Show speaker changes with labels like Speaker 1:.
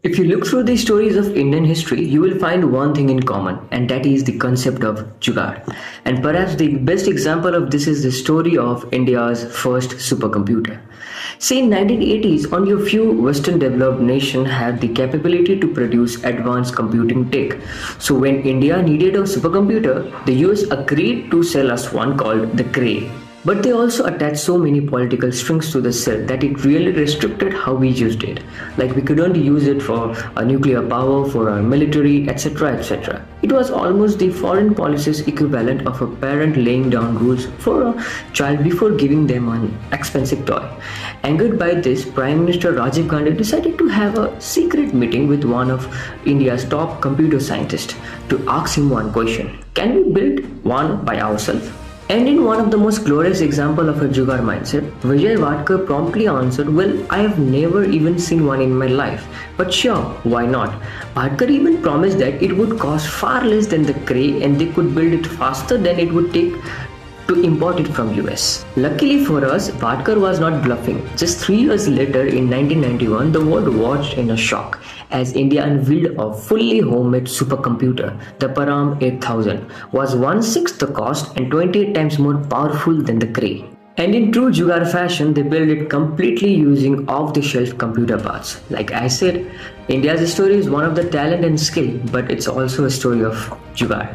Speaker 1: If you look through the stories of Indian history, you will find one thing in common, and that is the concept of Jugaad. And perhaps the best example of this is the story of India's first supercomputer. See, in 1980s, only a few Western developed nations had the capability to produce advanced computing tech. So when India needed a supercomputer, the US agreed to sell us one called the Cray. But they also attached so many political strings to the cell that it really restricted how we used it. Like we couldn't use it for a nuclear power, for our military, etc. etc. It was almost the foreign policy's equivalent of a parent laying down rules for a child before giving them an expensive toy. Angered by this, Prime Minister Rajiv Gandhi decided to have a secret meeting with one of India's top computer scientists to ask him one question: can we build one by ourselves? And in one of the most glorious examples of a Jugaad mindset, Vijay Vadkar promptly answered, well, I have never even seen one in my life. But sure, why not? Vadkar even promised that it would cost far less than the Cray and they could build it faster than it would take to import it from US. Luckily for us, Vadkar was not bluffing. Just 3 years later, in 1991, the world watched in a shock as India unveiled a fully homemade supercomputer. The Param 8000 was 1/6 the cost and 28 times more powerful than the Cray. And in true Jugaad fashion, they built it completely using off-the-shelf computer parts. Like I said, India's story is one of the talent and skill, but it's also a story of Jugaad.